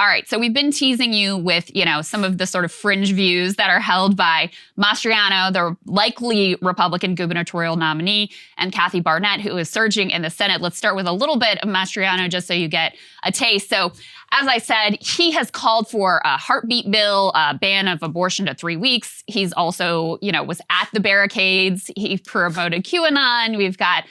All right, so we've been teasing you with, some of the sort of fringe views that are held by Mastriano, the likely Republican gubernatorial nominee, and Kathy Barnett, who is surging in the Senate. Let's start with a little bit of Mastriano just so you get a taste. So, as I said, he has called for a heartbeat bill, a ban of abortion to 3 weeks. He's also, was at the barricades. He promoted QAnon. We've got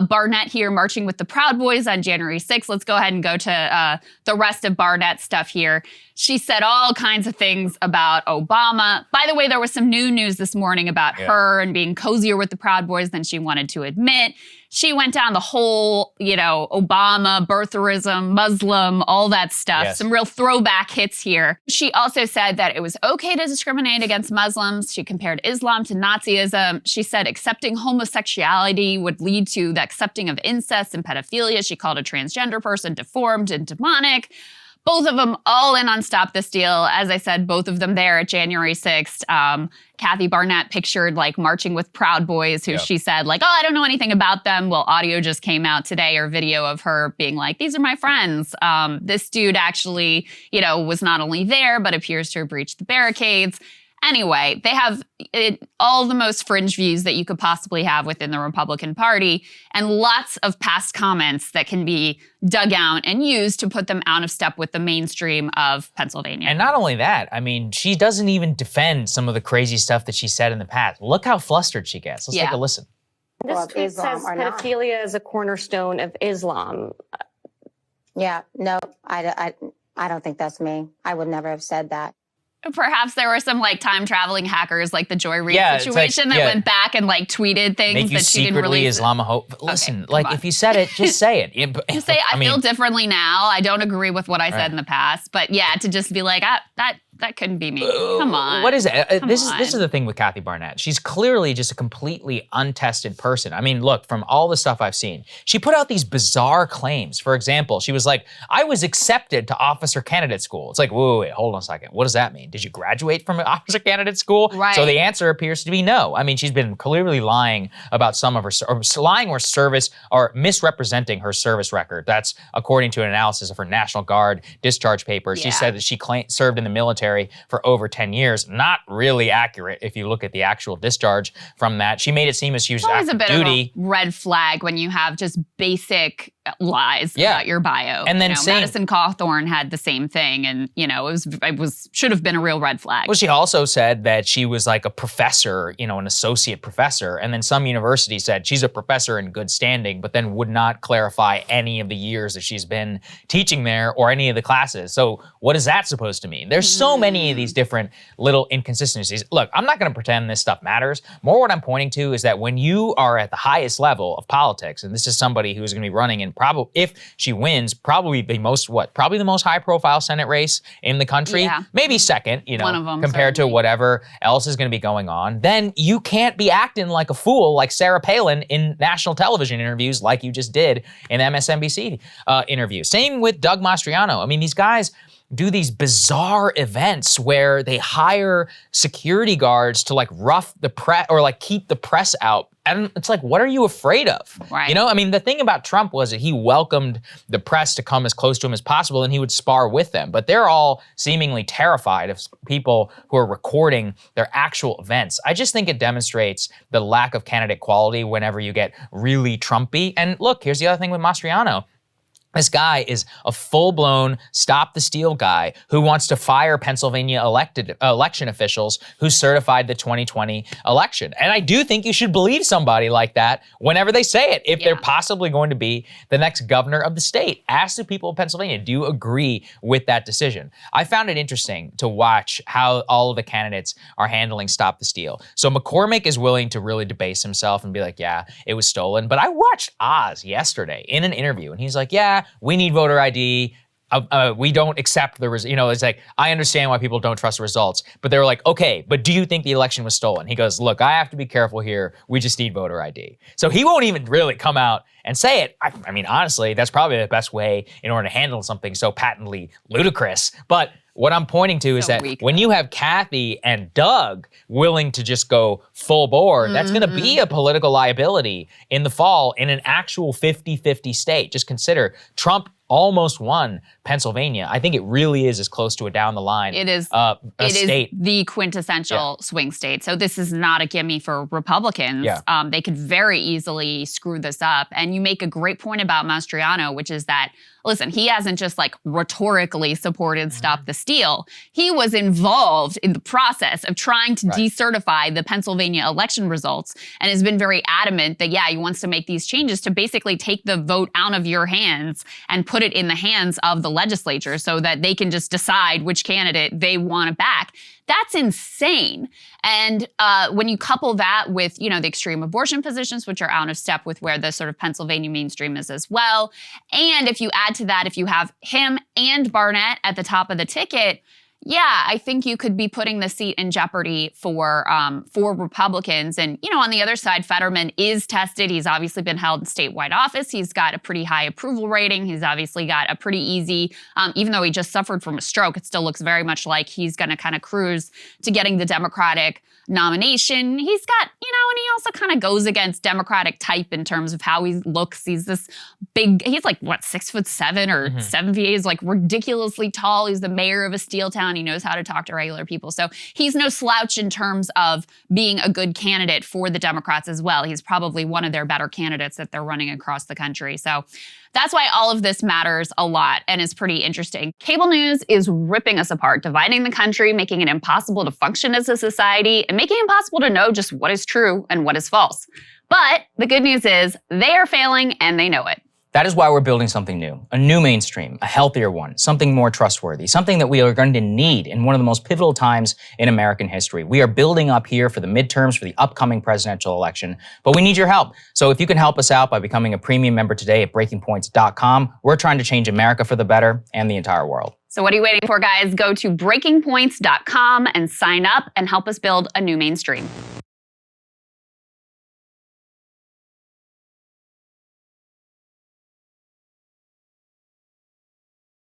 Barnett here marching with the Proud Boys on January 6th. Let's go ahead and go to the rest of Barnett's stuff here. She said all kinds of things about Obama. By the way, there was some new news this morning about her and being cozier with the Proud Boys than she wanted to admit. She went down the whole, Obama, birtherism, Muslim, all that stuff. Yes. Some real throwback hits here. She also said that it was okay to discriminate against Muslims. She compared Islam to Nazism. She said accepting homosexuality would lead to the accepting of incest and pedophilia. She called a transgender person deformed and demonic. Both of them all in on Stop This Deal. As I said, both of them there at January 6th. Kathy Barnett pictured marching with Proud Boys, who she said I don't know anything about them. Well, audio just came out today, or video of her being like, these are my friends. This dude actually, was not only there, but appears to have breached the barricades. Anyway, they have all the most fringe views that you could possibly have within the Republican Party, and lots of past comments that can be dug out and used to put them out of step with the mainstream of Pennsylvania. And not only that, she doesn't even defend some of the crazy stuff that she said in the past. Look how flustered she gets. Let's take a listen. This tweet says pedophilia is a cornerstone of Islam. Yeah, no, I don't think that's me. I would never have said that. Perhaps there were some time traveling hackers, like the Joy Reid situation that went back and tweeted things that she didn't release. Islamophobe. Listen, if you said it, just say it. Just say, I feel differently now. I don't agree with what I said in the past. But to just be like, that couldn't be me. Come on. What is it? This is the thing with Kathy Barnett. She's clearly just a completely untested person. Look, from all the stuff I've seen, she put out these bizarre claims. For example, she was like, I was accepted to officer candidate school. It's like, wait, hold on a second. What does that mean? Did you graduate from an officer candidate school? Right. So the answer appears to be no. She's been clearly lying about some of her, or lying or service, or misrepresenting her service record. That's according to an analysis of her National Guard discharge papers. She said that she served in the military for over 10 years. Not really accurate if you look at the actual discharge from that. She made it seem as she was active duty. Always a bit of a red flag when you have just basic lies about your bio. And then Madison Cawthorn had the same thing, and it should have been a real red flag. Well, she also said that she was like a professor, an associate professor, and then some university said she's a professor in good standing, but then would not clarify any of the years that she's been teaching there or any of the classes. So what is that supposed to mean? There's so many of these different little inconsistencies. Look, I'm not going to pretend this stuff matters. More what I'm pointing to is that when you are at the highest level of politics, and this is somebody who's going to be running in probably, if she wins, probably the most high profile Senate race in the country, maybe second, one of them, compared to whatever else is going to be going on, then you can't be acting like a fool like Sarah Palin in national television interviews like you just did in MSNBC interview. Same with Doug Mastriano. These guys do these bizarre events where they hire security guards to rough the press or keep the press out. And it's what are you afraid of? Right. The thing about Trump was that he welcomed the press to come as close to him as possible, and he would spar with them. But they're all seemingly terrified of people who are recording their actual events. I just think it demonstrates the lack of candidate quality whenever you get really Trumpy. And look, here's the other thing with Mastriano. This guy is a full-blown Stop the Steal guy who wants to fire Pennsylvania election officials who certified the 2020 election. And I do think you should believe somebody like that whenever they say it, if they're possibly going to be the next governor of the state. Ask the people of Pennsylvania, do you agree with that decision? I found it interesting to watch how all of the candidates are handling Stop the Steal. So McCormick is willing to really debase himself and be like, yeah, it was stolen. But I watched Oz yesterday in an interview, and he's like, yeah, we need voter ID. We don't accept the results. It's like, I understand why people don't trust the results. But they were like, okay, but do you think the election was stolen? He goes, look, I have to be careful here. We just need voter ID. So he won't even really come out and say it. Honestly, that's probably the best way in order to handle something so patently ludicrous. But what I'm pointing to is that when you have Kathy and Doug willing to just go full bore, that's going to be a political liability in the fall in an actual 50-50 state. Just consider Trump almost won Pennsylvania. I think it really is as close to a down the line. It is. It is the quintessential swing state. So this is not a gimme for Republicans. Yeah. They could very easily screw this up. And you make a great point about Mastriano, which is that, listen, he hasn't just like rhetorically supported Stop the Steal. He was involved in the process of trying to decertify the Pennsylvania election results and has been very adamant that, yeah, he wants to make these changes to basically take the vote out of your hands and put it in the hands of the legislature so that they can just decide which candidate they want to back. That's insane. And when you couple that with, you know, the extreme abortion positions, which are out of step with where the sort of Pennsylvania mainstream is as well. And if you add to that, if you have him and Barnett at the top of the ticket, yeah, I think you could be putting the seat in jeopardy for Republicans. And, you know, on the other side, Fetterman is tested. He's obviously been held in statewide office. He's got a pretty high approval rating. He's obviously got a pretty easy, even though he just suffered from a stroke, it still looks very much like he's going to kind of cruise to getting the Democratic nomination. He's got, you know, and he also kind of goes against Democratic type in terms of how he looks. He's this big, he's like, what, 6'7" or 7 feet? He's like ridiculously tall. He's the mayor of a steel town. He knows how to talk to regular people. So he's no slouch in terms of being a good candidate for the Democrats as well. He's probably one of their better candidates that they're running across the country. So that's why all of this matters a lot and is pretty interesting. Cable news is ripping us apart, dividing the country, making it impossible to function as a society, and making it impossible to know just what is true and what is false. But the good news is they are failing and they know it. That is why we're building something new, a new mainstream, a healthier one, something more trustworthy, something that we are going to need in one of the most pivotal times in American history. We are building up here for the midterms, for the upcoming presidential election, but we need your help. So if you can help us out by becoming a premium member today at breakingpoints.com, we're trying to change America for the better and the entire world. So what are you waiting for, guys? Go to breakingpoints.com and sign up and help us build a new mainstream.